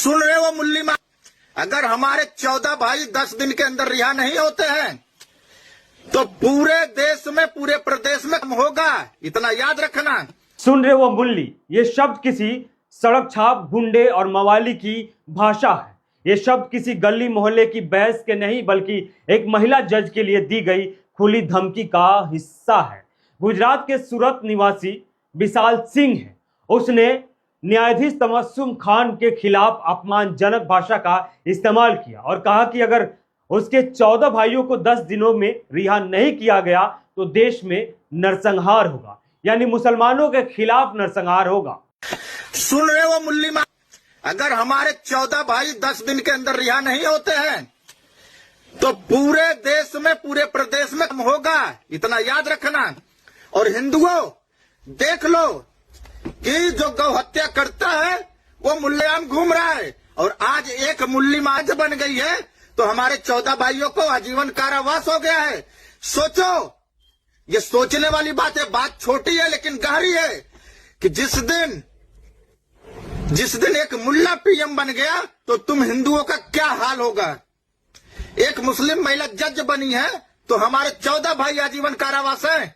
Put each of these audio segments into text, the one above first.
सुन रहे हो मुल्ली माँ, अगर हमारे 14 भाई 10 दिन के अंदर रिहा नहीं होते हैं तो पूरे देश में, पूरे प्रदेश में होगा, इतना याद रखना। सुन रहे हो मुल्ली, ये शब्द किसी सड़क छाप गुंडे और मवाली की भाषा है। ये शब्द किसी गली मोहल्ले की बहस के नहीं बल्कि एक महिला जज के लिए दी गई खुली धमकी का हिस्सा है। गुजरात के सूरत निवासी विशाल सिंह है। उसने न्यायाधीश तबस्सुम खान के खिलाफ अपमानजनक भाषा का इस्तेमाल किया और कहा कि अगर उसके 14 भाइयों को 10 दिनों में रिहा नहीं किया गया तो देश में नरसंहार होगा, यानी मुसलमानों के खिलाफ नरसंहार होगा। सुन रहे हो मुल्ली माँ, अगर हमारे 14 भाई 10 दिन के अंदर रिहा नहीं होते हैं तो पूरे देश में, पूरे प्रदेश में होगा, इतना याद रखना। और हिंदुओं देख लो कि जो गौ हत्या करता है वो मुल्लेआम घूम रहा है, और आज एक मुल्ली माज बन गई है तो हमारे 14 भाइयों को आजीवन कारावास हो गया है। सोचो, ये सोचने वाली बात है, बात छोटी है लेकिन गहरी है कि जिस दिन एक मुल्ला पीएम बन गया तो तुम हिंदुओं का क्या हाल होगा। एक मुस्लिम महिला जज बनी है तो हमारे 14 भाई आजीवन कारावास है।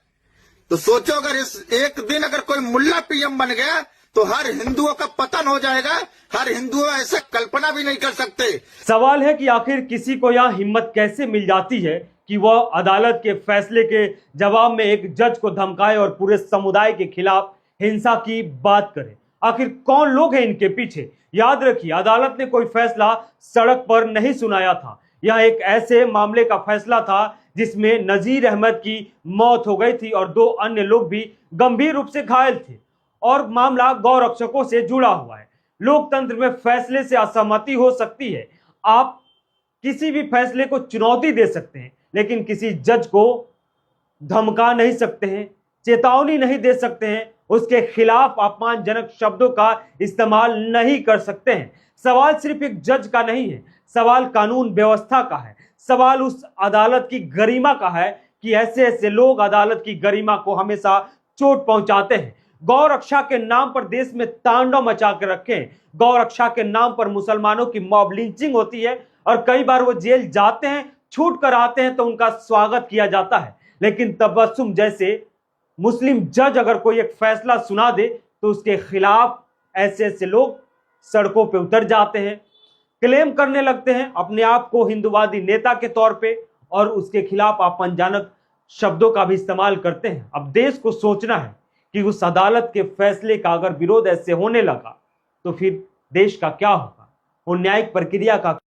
तो सोचो, अगर इस एक दिन अगर कोई मुल्ला पीएम बन गया तो हर हिंदुओं का पतन हो जाएगा। हर हिंदुओं ऐसे कल्पना भी नहीं कर सकते। सवाल है कि आखिर किसी को यह हिम्मत कैसे मिल जाती है कि वह अदालत के फैसले के जवाब में एक जज को धमकाए और पूरे समुदाय के खिलाफ हिंसा की बात करे। आखिर कौन लोग हैं इनके पीछे। याद रखिए, अदालत ने कोई फैसला सड़क पर नहीं सुनाया था। यह एक ऐसे मामले का फैसला था जिसमें नजीर अहमद की मौत हो गई थी और 2 अन्य लोग भी गंभीर रूप से घायल थे, और मामला गौरक्षकों से जुड़ा हुआ है। लोकतंत्र में फैसले से असहमति हो सकती है। आप किसी भी फैसले को चुनौती दे सकते हैं, लेकिन किसी जज को धमका नहीं सकते हैं, चेतावनी नहीं दे सकते हैं, उसके खिलाफ अपमानजनक शब्दों का इस्तेमाल नहीं कर सकते हैं। सवाल सिर्फ एक जज का नहीं है, सवाल कानून व्यवस्था का है। सवाल उस अदालत की गरिमा का है कि ऐसे ऐसे लोग अदालत की गरिमा को हमेशा चोट पहुंचाते हैं। गौ रक्षा के नाम पर देश में तांडव मचा के रखे हैं। गौ रक्षा के नाम पर मुसलमानों की मॉब लिंचिंग होती है और कई बार वो जेल जाते हैं, छूट कर आते हैं तो उनका स्वागत किया जाता है। लेकिन तबस्सुम जैसे मुस्लिम जज अगर कोई एक फैसला सुना दे तो उसके खिलाफ ऐसे ऐसे लोग सड़कों पे उतर जाते हैं, क्लेम करने लगते हैं अपने आप को हिंदुवादी नेता के तौर पे, और उसके खिलाफ अपमानजनक शब्दों का भी इस्तेमाल करते हैं। अब देश को सोचना है कि उस अदालत के फैसले का अगर विरोध ऐसे होने लगा तो फिर देश का क्या होगा, वो न्यायिक प्रक्रिया का